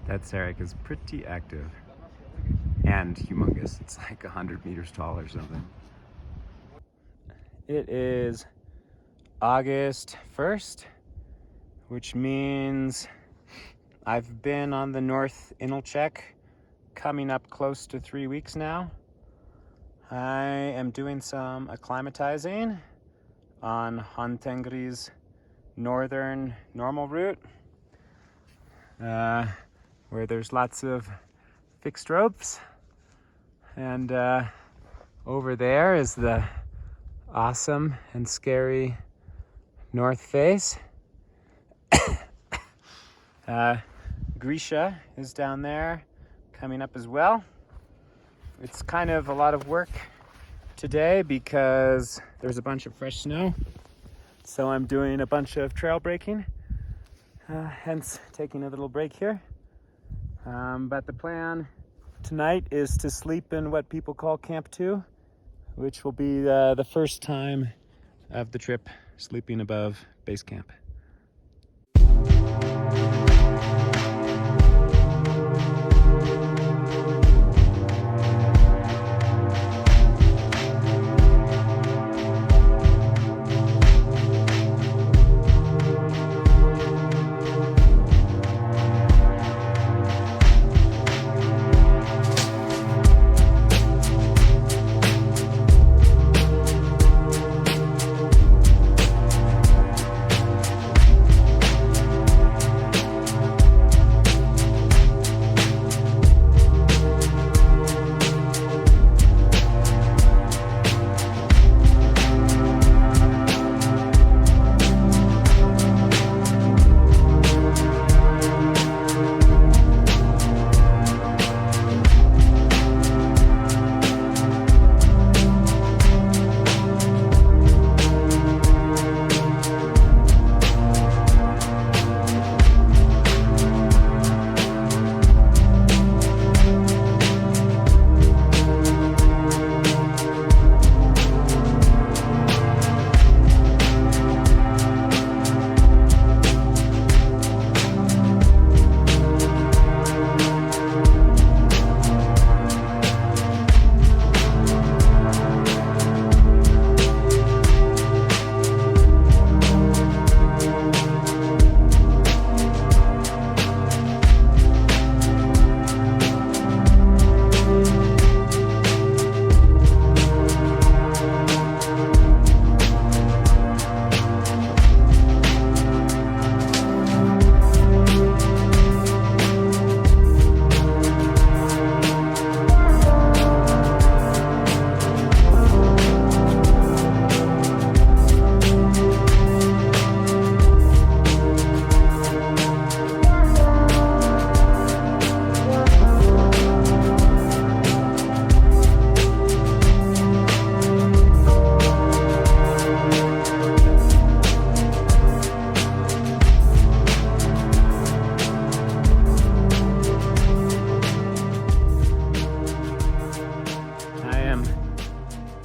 That serac is pretty active and humongous. It's like 100 meters tall or something. It is August 1st, which means I've been on the North Inalchek coming up close to 3 weeks now. I am doing some acclimatizing on Khan Tengri's northern normal route, where there's lots of fixed ropes. And over there is the awesome and scary north face. Grisha is down there coming up as well. It's kind of a lot of work today because there's a bunch of fresh snow. So I'm doing a bunch of trail breaking, hence taking a little break here. But the plan tonight is to sleep in what people call Camp 2, which will be the first time of the trip sleeping above base camp.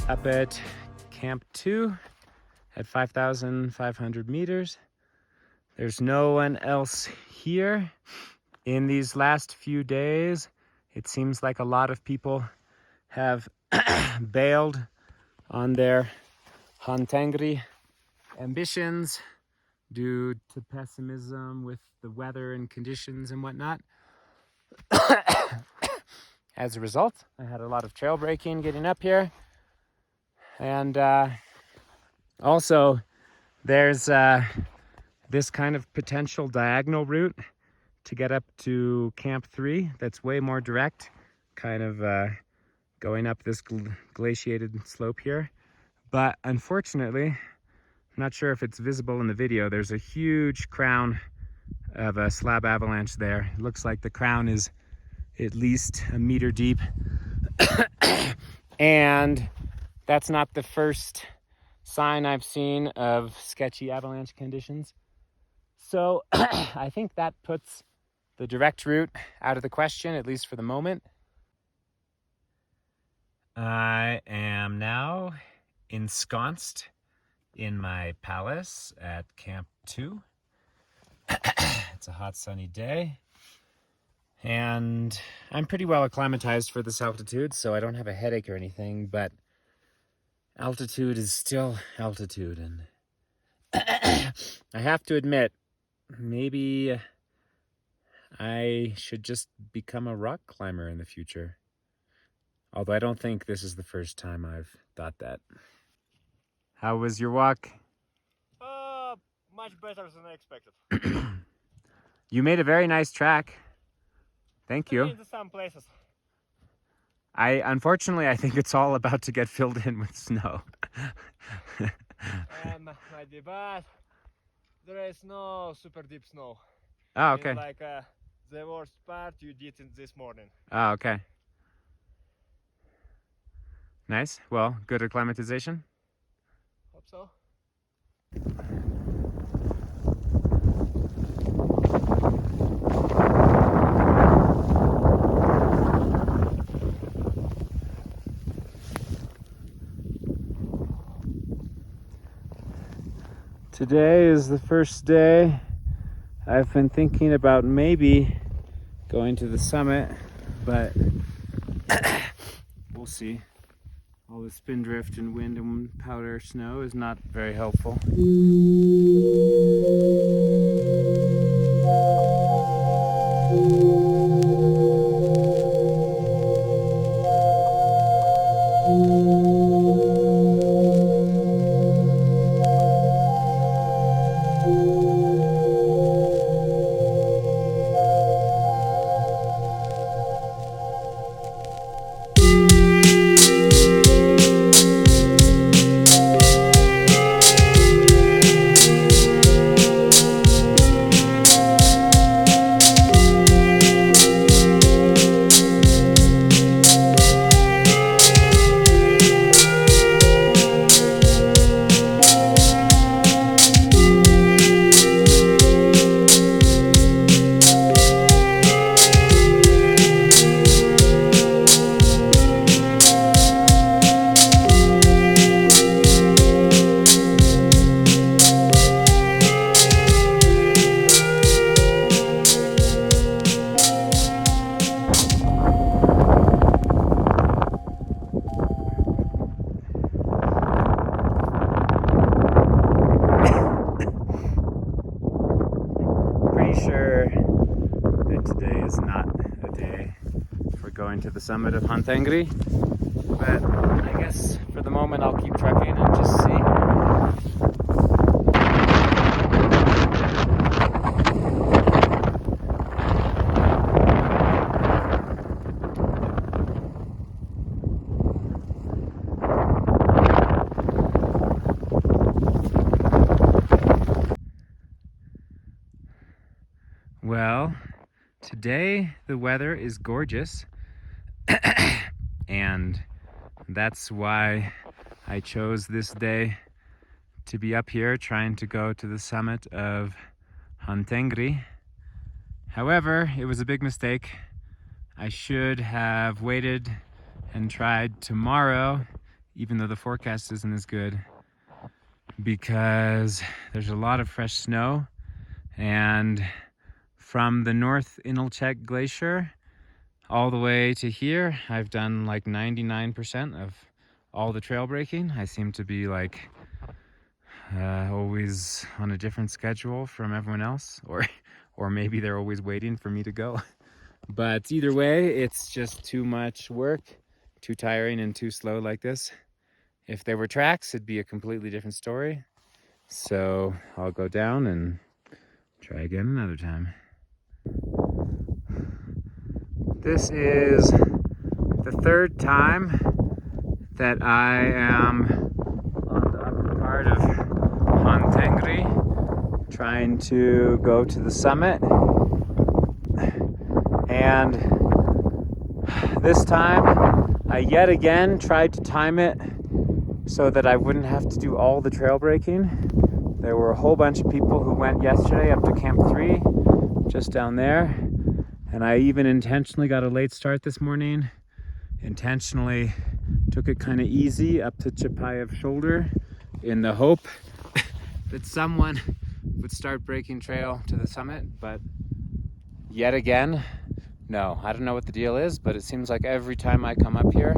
Up at Camp 2 at 5,500 meters. There's no one else here. In these last few days, it seems like a lot of people have bailed on their Khan Tengri ambitions due to pessimism with the weather and conditions and whatnot. As a result, I had a lot of trail breaking getting up here. And also, there's this kind of potential diagonal route to get up to Camp 3 that's way more direct, kind of going up this glaciated slope here. But unfortunately, I'm not sure if it's visible in the video, there's a huge crown of a slab avalanche there. It looks like the crown is at least a meter deep. And that's not the first sign I've seen of sketchy avalanche conditions. So I think that puts the direct route out of the question, at least for the moment. I am now ensconced in my palace at Camp 2. It's a hot sunny day. And I'm pretty well acclimatized for this altitude, so I don't have a headache or anything, but altitude is still altitude. And I have to admit, maybe I should just become a rock climber in the future. Although I don't think this is the first time I've thought that. How was your walk? Much better than I expected. You made a very nice track. Thank you. In some places. Unfortunately, I think it's all about to get filled in with snow. Maybe, but there is no super deep snow. Oh, okay. It's like the worst part you did in this morning. Oh, okay. Nice. Well, good acclimatization. Hope so. Today is the first day. I've been thinking about maybe going to the summit, but we'll see. All the spindrift and wind and powder snow is not very helpful. Today is not a day for going to the summit of Khan Tengri, but I guess for the moment I'll keep trekking and just see. Well, today the weather is gorgeous, and that's why I chose this day to be up here trying to go to the summit of Khan Tengri. However, it was a big mistake. I should have waited and tried tomorrow, even though the forecast isn't as good, because there's a lot of fresh snow, and from the North Inalchek Glacier all the way to here, I've done like 99% of all the trail breaking. I seem to be like always on a different schedule from everyone else, or maybe they're always waiting for me to go. But either way, it's just too much work, too tiring and too slow like this. If there were tracks, it'd be a completely different story. So I'll go down and try again another time. This is the third time that I am on the upper part of Khan Tengri trying to go to the summit. And this time I yet again tried to time it so that I wouldn't have to do all the trail breaking. There were a whole bunch of people who went yesterday up to Camp 3, just down there. And I even intentionally got a late start this morning, intentionally took it kind of easy up to Chapayev shoulder in the hope that someone would start breaking trail to the summit. But yet again, No, I don't know what the deal is, but it seems like every time I come up here,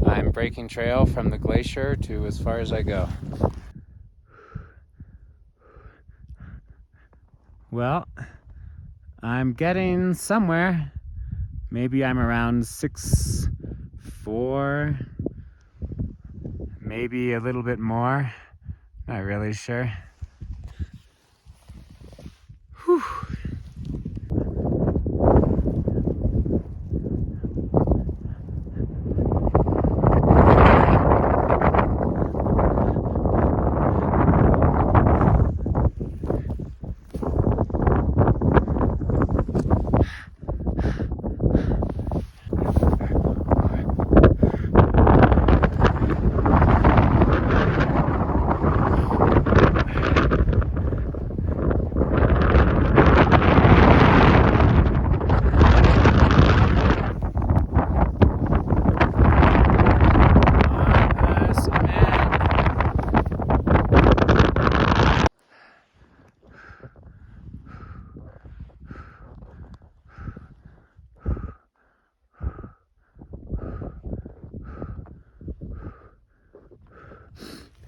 I'm breaking trail from the glacier to as far as I go. Well, I'm getting somewhere. Maybe I'm around 6'4", maybe a little bit more. Not really sure. Whew.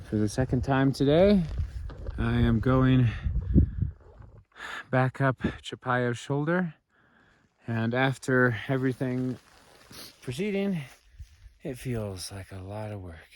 For the second time today, I am going back up Chapayev's shoulder, and after everything preceding, it feels like a lot of work.